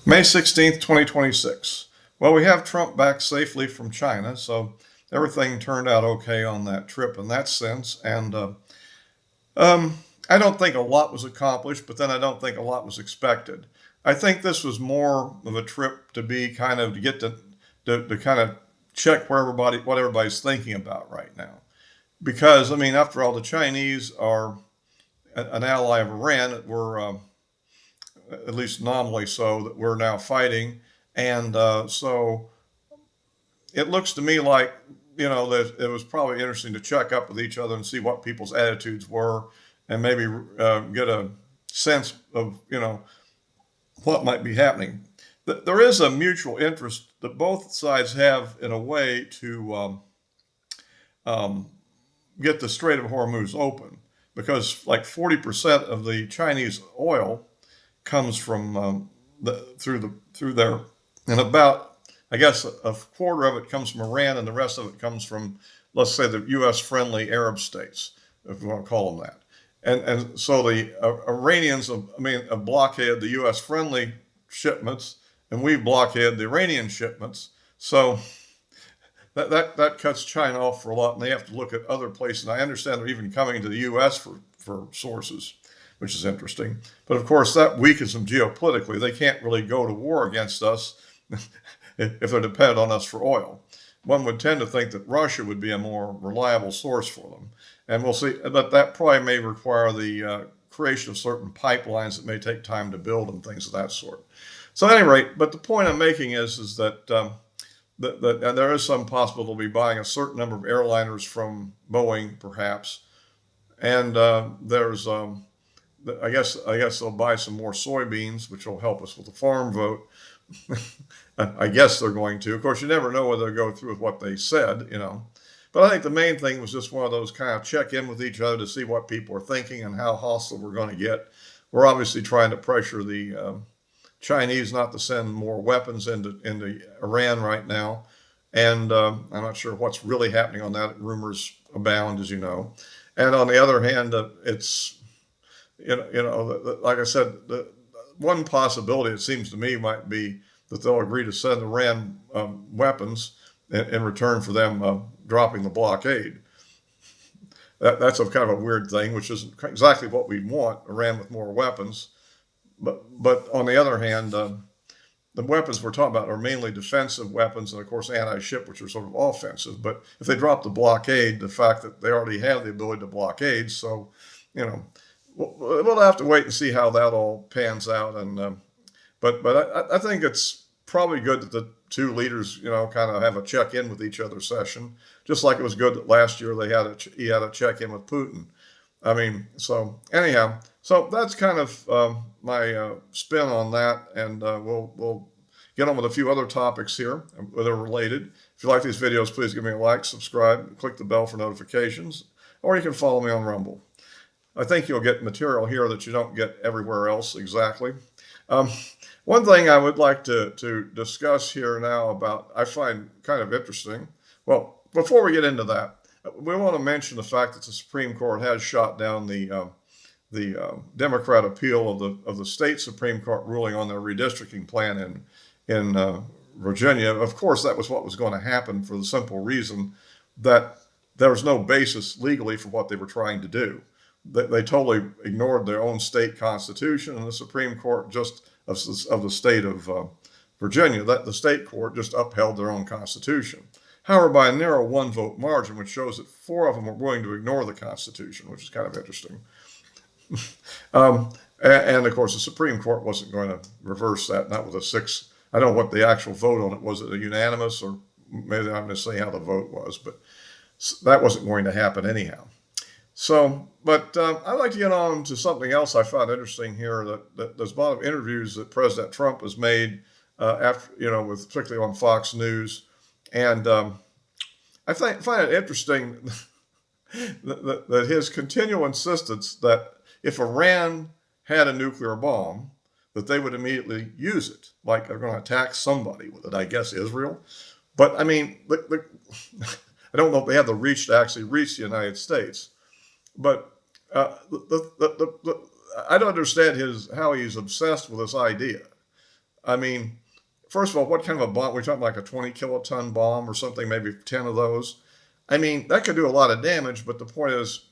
May 16th, 2026. Well, we have Trump back safely from China, so everything turned out okay on that trip in that sense. And um, I don't think a lot was accomplished, but then I don't think a lot was expected. I think this was more of a trip to be kind of to get to kind of check what everybody's thinking about right now. Because I mean, after all, the Chinese are an ally of Iran. We're at least nominally so, that we're now fighting. And so it looks to me like, that it was probably interesting to check up with each other and see what people's attitudes were and maybe get a sense of, what might be happening. There is a mutual interest that both sides have in a way to um, get the Strait of Hormuz open because like 40% of the Chinese oil comes from through there, and about I guess a quarter of it comes from Iran, and the rest of it comes from, let's say, the U.S. friendly Arab states, if we want to call them that. And so the Iranians, have blockaded the U.S. friendly shipments, and we blockaded the Iranian shipments. So that cuts China off for a lot, and they have to look at other places. And I understand they're even coming to the U.S. for sources, which is interesting. But of course, that weakens them geopolitically. They can't really go to war against us if they're dependent on us for oil. One would tend to think that Russia would be a more reliable source for them. And we'll see, but that probably may require the creation of certain pipelines that may take time to build and things of that sort. So, at any rate, but the point I'm making is that that there is some possibility they'll be buying a certain number of airliners from Boeing, perhaps, and there's I guess they'll buy some more soybeans, which will help us with the farm vote. I guess they're going to. Of course, you never know whether they'll go through with what they said. But I think the main thing was just one of those kind of check in with each other to see what people are thinking and how hostile we're going to get. We're obviously trying to pressure the Chinese not to send more weapons into Iran right now. And I'm not sure what's really happening on that. Rumors abound, as you know. And on the other hand, it's like I said, the one possibility, it seems to me, might be that they'll agree to send Iran weapons in return for them dropping the blockade. That's a kind of a weird thing, which isn't exactly what we want, Iran with more weapons. But on the other hand, the weapons we're talking about are mainly defensive weapons and, of course, anti-ship, which are sort of offensive. But if they drop the blockade, the fact that they already have the ability to blockade, so, we'll have to wait and see how that all pans out. And but I think it's probably good that the two leaders, kind of have a check-in with each other session, just like it was good that last year he had a check-in with Putin. I mean, so anyhow, so that's kind of my spin on that, and we'll get on with a few other topics here that are related. If you like these videos, please give me a like, subscribe, click the bell for notifications, or you can follow me on Rumble. I think you'll get material here that you don't get everywhere else exactly. Um, One thing I would like to discuss here now about I find kind of interesting. Well, before we get into that, we want to mention the fact that the Supreme Court has shot down the Democrat appeal of the state Supreme Court ruling on their redistricting plan in Virginia. Of course, that was what was going to happen for the simple reason that there was no basis legally for what they were trying to do. They totally ignored their own state constitution, and the Supreme Court of the state of Virginia, that the state court just upheld their own constitution. However, by a narrow one-vote margin, which shows that four of them were willing to ignore the Constitution, which is kind of interesting. And of course, the Supreme Court wasn't going to reverse that, not with a six. I don't know what the actual vote on it was. It a unanimous, or maybe I'm going to say how the vote was, but that wasn't going to happen anyhow. So, but I'd like to get on to something else I found interesting here. That there's a lot of interviews that President Trump has made with particularly on Fox News, and I find it interesting that his continual insistence that if Iran had a nuclear bomb, that they would immediately use it, like they're going to attack somebody with it. I guess Israel, but I mean, I don't know if they have the reach to actually reach the United States. But I don't understand how he's obsessed with this idea. I mean, first of all, what kind of a bomb? We're talking like a 20 kiloton bomb or something, maybe 10 of those. I mean, that could do a lot of damage, but the point is,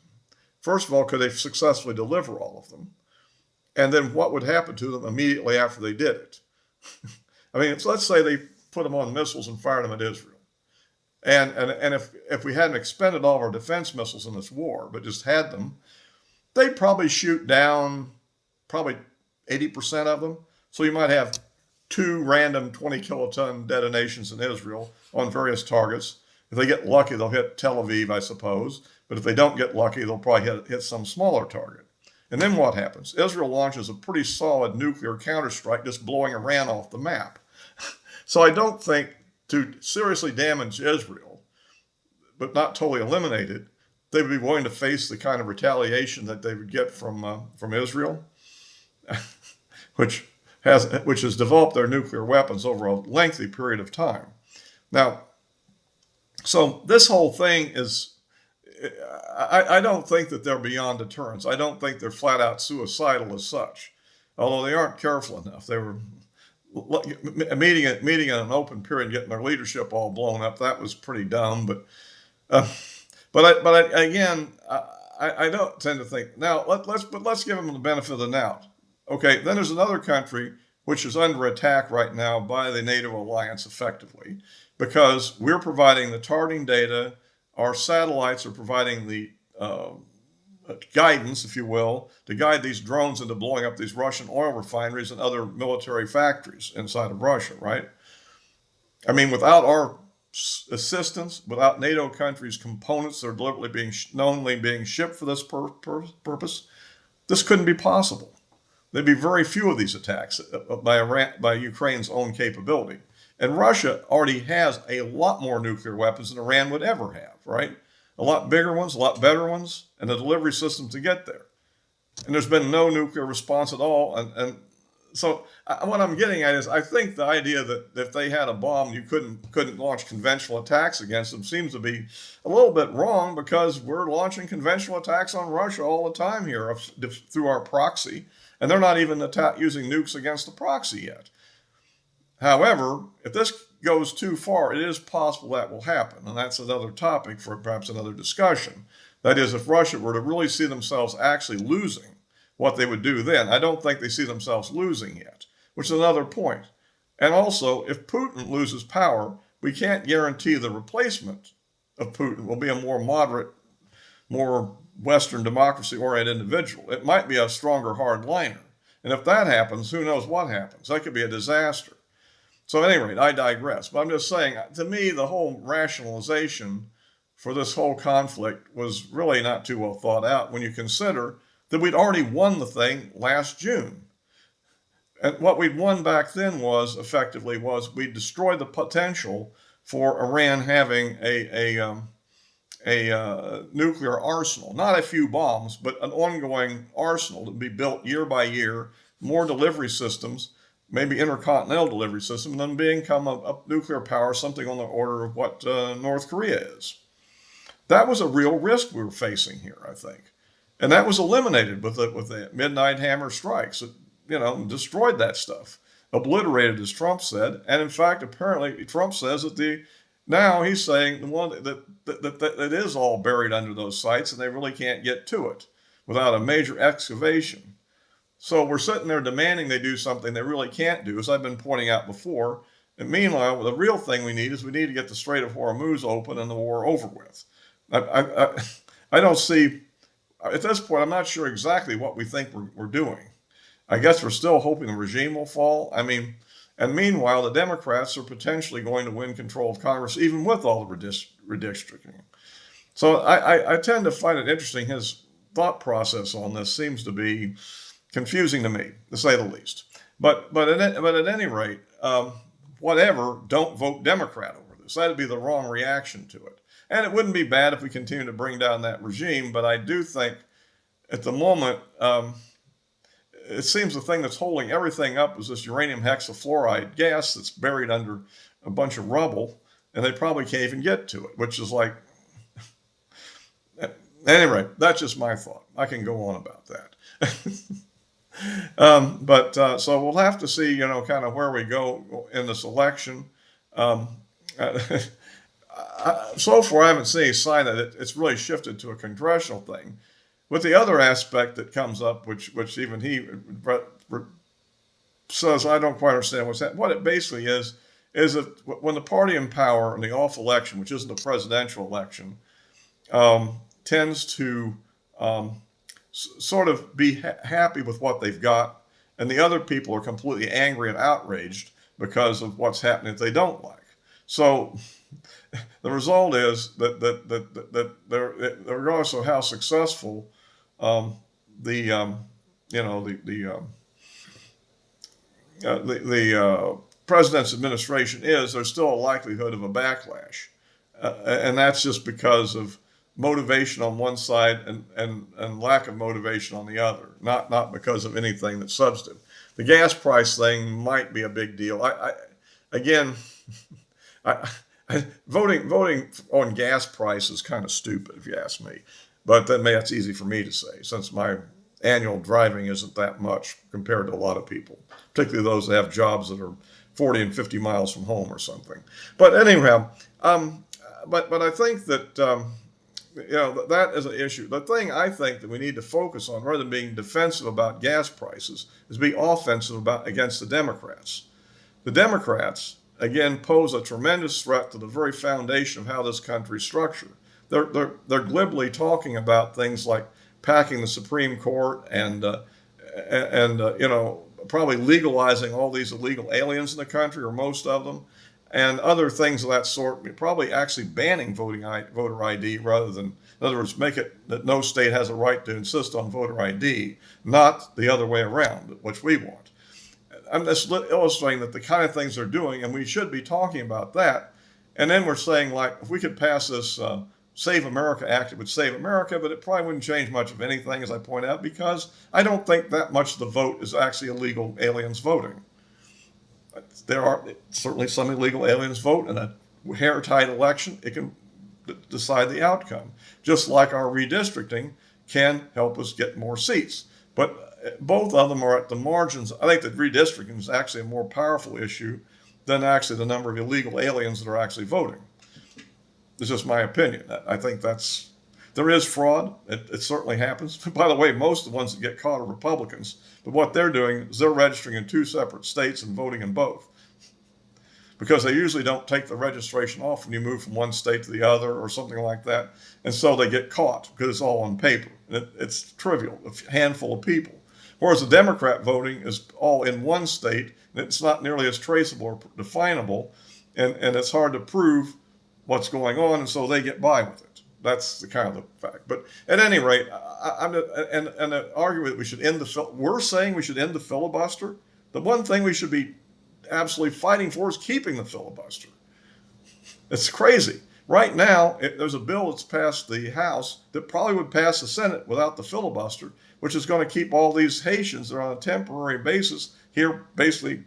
first of all, could they successfully deliver all of them? And then what would happen to them immediately after they did it? I mean, so let's say they put them on missiles and fired them at Israel. And if we hadn't expended all of our defense missiles in this war, but just had them, they'd probably shoot down probably 80% of them. So you might have two random 20 kiloton detonations in Israel on various targets. If they get lucky, they'll hit Tel Aviv, I suppose. But if they don't get lucky, they'll probably hit some smaller target. And then what happens? Israel launches a pretty solid nuclear counterstrike, just blowing Iran off the map. So I don't think to seriously damage Israel, but not totally eliminate it, they would be willing to face the kind of retaliation that they would get from Israel, which has developed their nuclear weapons over a lengthy period of time. Now, so this whole thing is, I don't think that they're beyond deterrence. I don't think they're flat out suicidal as such, although they aren't careful enough. They were meeting in an open period, getting their leadership all blown up. That was pretty dumb. Again, I don't tend to think now. Let's give them the benefit of the doubt. Okay, then there's another country which is under attack right now by the NATO alliance effectively, because we're providing the targeting data. Our satellites are providing the guidance, if you will, to guide these drones into blowing up these Russian oil refineries and other military factories inside of Russia, right? I mean, without our assistance, without NATO countries' components that are deliberately knowingly being shipped for this purpose, this couldn't be possible. There'd be very few of these attacks by Ukraine's own capability. And Russia already has a lot more nuclear weapons than Iran would ever have, right? A lot bigger ones, a lot better ones, and the delivery system to get there. And there's been no nuclear response at all. And so what I'm getting at is, I think the idea that if they had a bomb, you couldn't launch conventional attacks against them seems to be a little bit wrong, because we're launching conventional attacks on Russia all the time here through our proxy, and they're not even using nukes against the proxy yet. However, if this goes too far, it is possible that will happen, and that's another topic for perhaps another discussion. That is, if Russia were to really see themselves actually losing, what they would do then. I don't think they see themselves losing yet, which is another point. And also, if Putin loses power, we can't guarantee the replacement of Putin will be a more moderate, more Western democracy-oriented individual. It might be a stronger hardliner. And if that happens, who knows what happens? That could be a disaster. So at any rate, I digress. But I'm just saying, to me, the whole rationalization for this whole conflict was really not too well thought out when you consider that we'd already won the thing last June. And what we'd won back then was we destroyed the potential for Iran having a nuclear arsenal, not a few bombs, but an ongoing arsenal to be built year by year, more delivery systems, maybe intercontinental delivery system, and then become a nuclear power, something on the order of what North Korea is. That was a real risk we were facing here, I think. And that was eliminated with the midnight hammer strikes. It, destroyed that stuff, obliterated, as Trump said. And in fact, apparently, Trump says that now he's saying the one that it is all buried under those sites, and they really can't get to it without a major excavation. So we're sitting there demanding they do something they really can't do, as I've been pointing out before. And meanwhile, the real thing we need to get the Strait of Hormuz open and the war over with. I don't see, at this point, I'm not sure exactly what we think we're doing. I guess we're still hoping the regime will fall. I mean, and meanwhile, the Democrats are potentially going to win control of Congress, even with all the redistricting. So I tend to find it interesting. His thought process on this seems to be confusing to me, to say the least. But at any rate, whatever, don't vote Democrat over this. That'd be the wrong reaction to it. And it wouldn't be bad if we continue to bring down that regime, but I do think at the moment, it seems the thing that's holding everything up is this uranium hexafluoride gas that's buried under a bunch of rubble, and they probably can't even get to it, which is like, anyway, that's just my thought. I can go on about that. So we'll have to see, kind of where we go in this election. Um, so far, I haven't seen any sign that it's really shifted to a congressional thing. With the other aspect that comes up, which even he says, I don't quite understand what's that. What it basically is that when the party in power in the off election, which isn't a presidential election, tends to sort of be happy with what they've got, and the other people are completely angry and outraged because of what's happening that they don't like. So the result is that regardless of how successful the president's administration is, there's still a likelihood of a backlash, and that's just because of motivation on one side and lack of motivation on the other, not because of anything that's substantive. The gas price thing might be a big deal. Again, I, voting on gas price is kind of stupid if you ask me, but then that's easy for me to say since my annual driving isn't that much compared to a lot of people, particularly those that have jobs that are 40 and 50 miles from home or something. But anyhow, but I think that that is an issue. The thing I think that we need to focus on, rather than being defensive about gas prices, is be offensive against the Democrats. The Democrats, again, pose a tremendous threat to the very foundation of how this country is structured. They're glibly talking about things like packing the Supreme Court and probably legalizing all these illegal aliens in the country, or most of them, and other things of that sort. Probably actually banning voter ID rather than, in other words, make it that no state has a right to insist on voter ID, not the other way around, which we want. I'm just illustrating that the kind of things they're doing, and we should be talking about that. And then we're saying, like, if we could pass this Save America Act, it would save America, but it probably wouldn't change much of anything, as I point out, because I don't think that much of the vote is actually illegal aliens voting. There are certainly some illegal aliens vote in a hair-tight election. It can decide the outcome, just like our redistricting can help us get more seats. But both of them are at the margins. I think that redistricting is actually a more powerful issue than actually the number of illegal aliens that are actually voting. It's just my opinion. I think there is fraud. It certainly happens. By the way, most of the ones that get caught are Republicans. But what they're doing is they're registering in two separate states and voting in both, because they usually don't take the registration off when you move from one state to the other or something like that. And so they get caught because it's all on paper. It's trivial, a handful of people. Whereas the Democrat voting is all in one state, and it's not nearly as traceable or definable, and it's hard to prove what's going on, and so they get by with it. That's the kind of the fact. But at any rate, I'm the argument we should end we're saying we should end the filibuster. The one thing we should be absolutely fighting for is keeping the filibuster. It's crazy. Right now, there's a bill that's passed the House that probably would pass the Senate without the filibuster, which is going to keep all these Haitians that are on a temporary basis here basically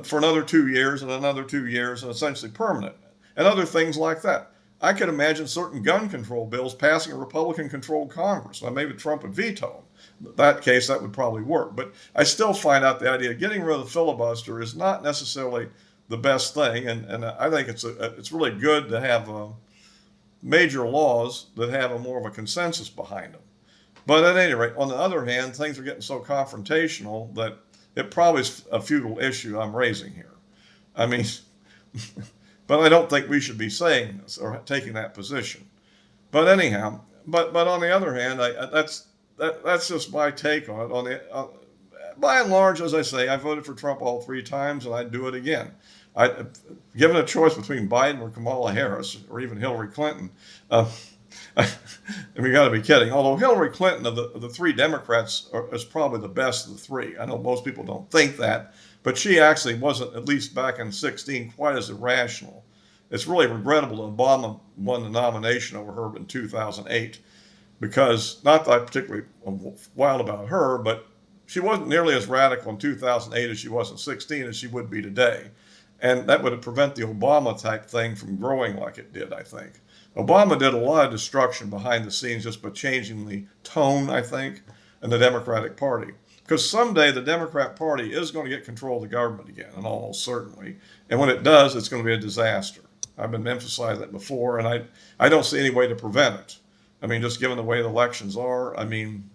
for another 2 years and another 2 years and essentially permanent, and other things like that. I could imagine certain gun control bills passing a Republican-controlled Congress. Now, maybe Trump would veto them. In that case, that would probably work. But I still find out the idea of getting rid of the filibuster is not necessarily the best thing, and I think it's really good to have major laws that have more of a consensus behind them. But at any rate, on the other hand, things are getting so confrontational that it probably is a futile issue I'm raising here. I mean, but I don't think we should be saying this or taking that position. But anyhow, but on the other hand, that's just my take on it. By and large, as I say, I voted for Trump all 3 times, and I'd do it again. Given a choice between Biden or Kamala Harris or even Hillary Clinton, and we got to be kidding. Although Hillary Clinton of the 3 Democrats is probably the best of the 3. I know most people don't think that, but she actually wasn't, at least back in 2016, quite as irrational. It's really regrettable that Obama won the nomination over her in 2008, because not that I'm particularly wild about her, but she wasn't nearly as radical in 2008 as she was in 2016 as she would be today. And that would have prevented the Obama type thing from growing like it did, I think. Obama did a lot of destruction behind the scenes just by changing the tone, I think. and the Democratic Party. Because someday the Democrat Party is going to get control of the government again, and almost certainly. And when it does, it's going to be a disaster. I've been emphasizing that before, and I don't see any way to prevent it. I mean, just given the way the elections are, I mean,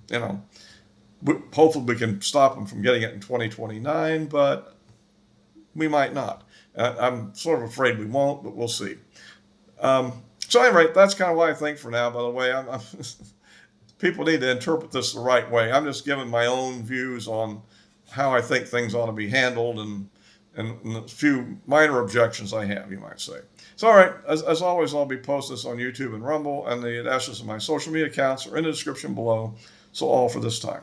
hopefully we can stop them from getting it in 2029, but we might not. I'm sort of afraid we won't, but we'll see. So anyway, that's kind of what I think for now. By the way, people need to interpret this the right way. I'm just giving my own views on how I think things ought to be handled and a few minor objections I have, you might say. So, all right, as always, I'll be posting this on YouTube and Rumble, and the addresses of my social media accounts are in the description below. So all for this time.